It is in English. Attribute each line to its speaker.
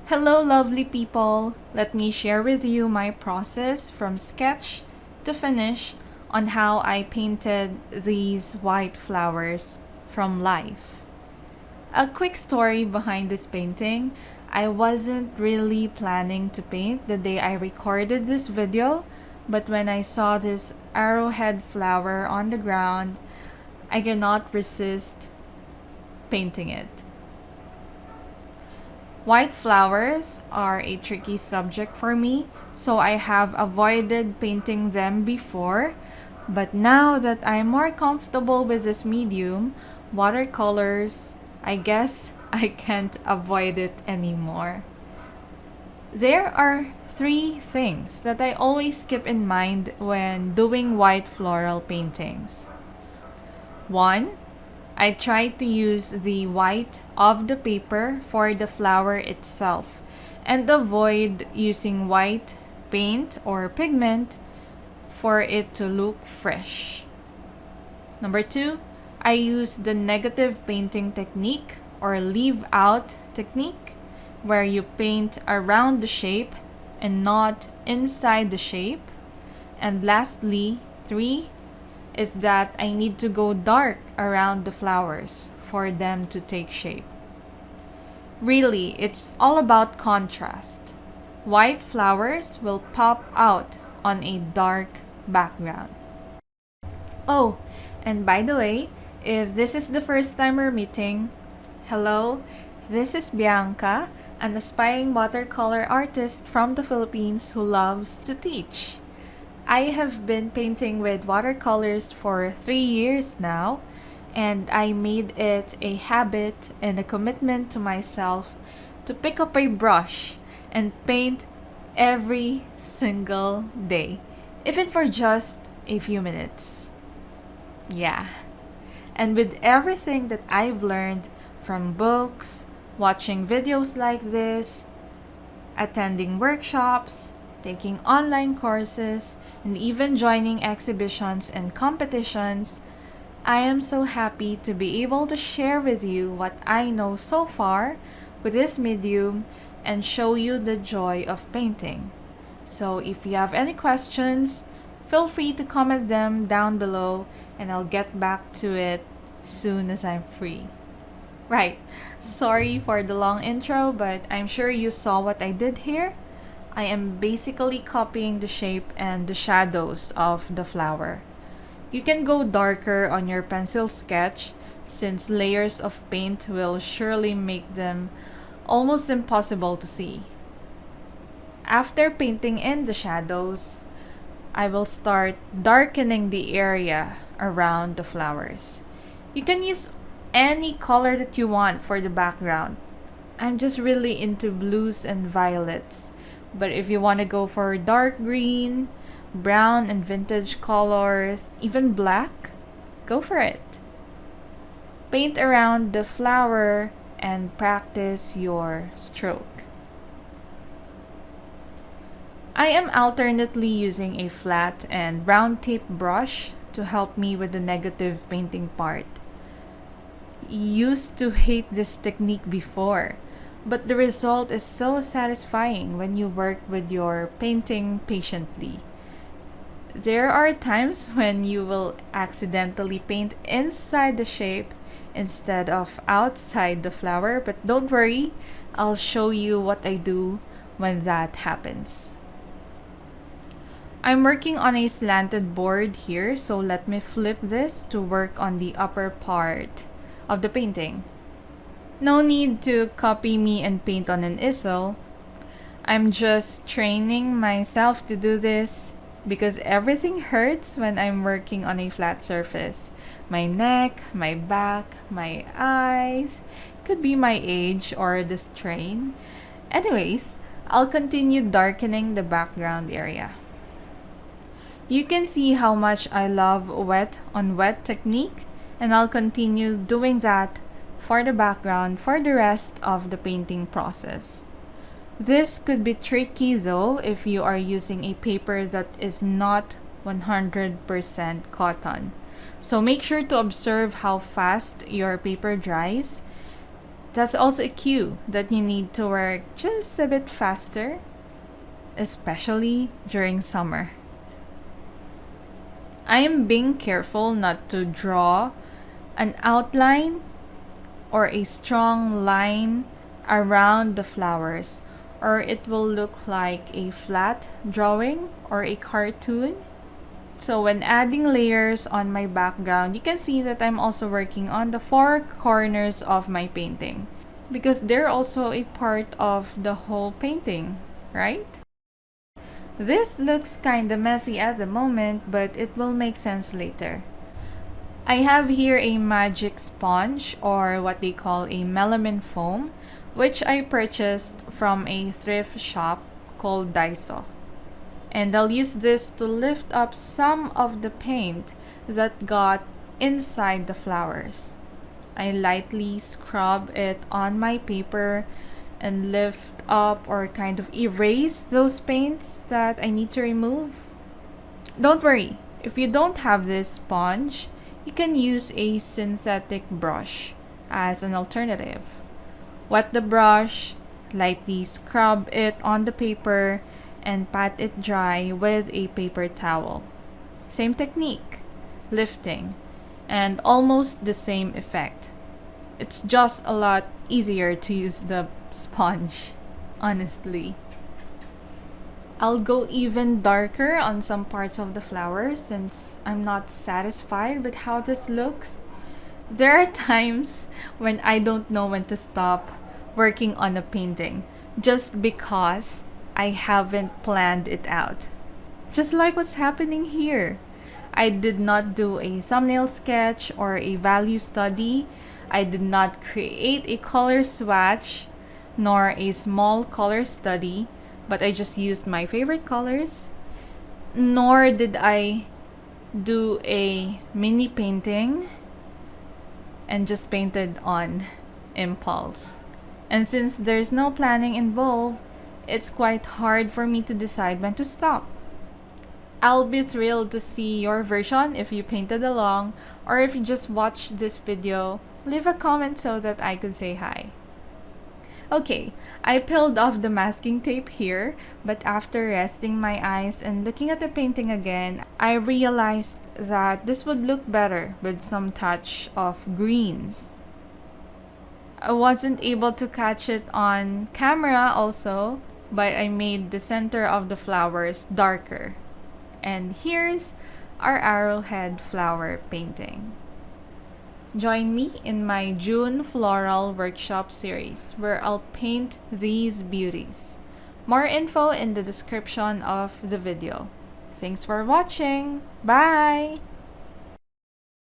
Speaker 1: Hello, lovely people! Let me share with you my process from sketch to finish on how I painted these white flowers from life. A quick story behind this painting. I wasn't really planning to paint the day I recorded this video, but when I saw this arrowhead flower on the ground, I cannot resist painting it. White flowers are a tricky subject for me, so I have avoided painting them before. But now that I'm more comfortable with this medium, watercolors, I guess I can't avoid it anymore. There are three things that I always keep in mind when doing white floral paintings. One, I try to use the white of the paper for the flower itself and avoid using white paint or pigment for it to look fresh. Number two, I use the negative painting technique or leave out technique where you paint around the shape and not inside the shape. And lastly, three, is that I need to go dark around the flowers for them to take shape. Really, it's all about contrast. White flowers will pop out on a dark background. Oh, and by the way, if this is the first time we're meeting, hello, this is Bianca, an aspiring watercolor artist from the Philippines who loves to teach. I have been painting with watercolors for 3 years now, and I made it a habit and a commitment to myself to pick up a brush and paint every single day, even for just a few minutes. Yeah. And with everything that I've learned from books, watching videos like this, attending workshops, taking online courses, and even joining exhibitions and competitions, I am so happy to be able to share with you what I know so far with this medium and show you the joy of painting. So if you have any questions, feel free to comment them down below and I'll get back to it soon as I'm free. Right, sorry for the long intro, but I'm sure you saw what I did here. I am basically copying the shape and the shadows of the flower. You can go darker on your pencil sketch since layers of paint will surely make them almost impossible to see. After painting in the shadows, I will start darkening the area around the flowers. You can use any color that you want for the background. I'm just really into blues and violets. But if you want to go for dark green, brown and vintage colors, even black, go for it. Paint around the flower and practice your stroke. I am alternately using a flat and round tip brush to help me with the negative painting part. Used to hate this technique before, but the result is so satisfying when you work with your painting patiently. There are times when you will accidentally paint inside the shape instead of outside the flower, but don't worry, I'll show you what I do when that happens. I'm working on a slanted board here, so let me flip this to work on the upper part of the painting. No need to copy me and paint on an easel. I'm just training myself to do this because everything hurts when I'm working on a flat surface. My neck, my back, my eyes. Could be my age or the strain. Anyways, I'll continue darkening the background area. You can see how much I love wet on wet technique, and I'll continue doing that for the background for the rest of the painting process. This could be tricky though if you are using a paper that is not 100% cotton. So make sure to observe how fast your paper dries That's also a cue that you need to work just a bit faster, especially during summer. I am being careful not to draw an outline or a strong line around the flowers, or it will look like a flat drawing or a cartoon. So when adding layers on my background, you can see that I'm also working on the four corners of my painting because they're also a part of the whole painting, right? This looks kinda messy at the moment, but it will make sense later. I have here a magic sponge, or what they call a melamine foam, which I purchased from a thrift shop called Daiso. And I'll use this to lift up some of the paint that got inside the flowers. I lightly scrub it on my paper and lift up or kind of erase those paints that I need to remove. Don't worry, if you don't have this sponge, you can use a synthetic brush as an alternative. Wet the brush, lightly scrub it on the paper, and pat it dry with a paper towel. Same technique, lifting, and almost the same effect. It's just a lot easier to use the sponge, honestly. I'll go even darker on some parts of the flowers since I'm not satisfied with how this looks. There are times when I don't know when to stop working on a painting just because I haven't planned it out. Just like what's happening here. I did not do a thumbnail sketch or a value study. I did not create a color swatch nor a small color study, but I just used my favorite colors. Nor did I do a mini painting and just painted on impulse. And since there's no planning involved, it's quite hard for me to decide when to stop. I'll be thrilled to see your version if you painted along, or if you just watched this video, leave a comment so that I could say hi. Okay, I peeled off the masking tape here, but after resting my eyes and looking at the painting again, I realized that this would look better with some touch of greens. I wasn't able to catch it on camera also, but I made the center of the flowers darker. And here's our arrowhead flower painting. Join me in my June floral workshop series where I'll paint these beauties. More info in the description of the video. Thanks for watching. Bye!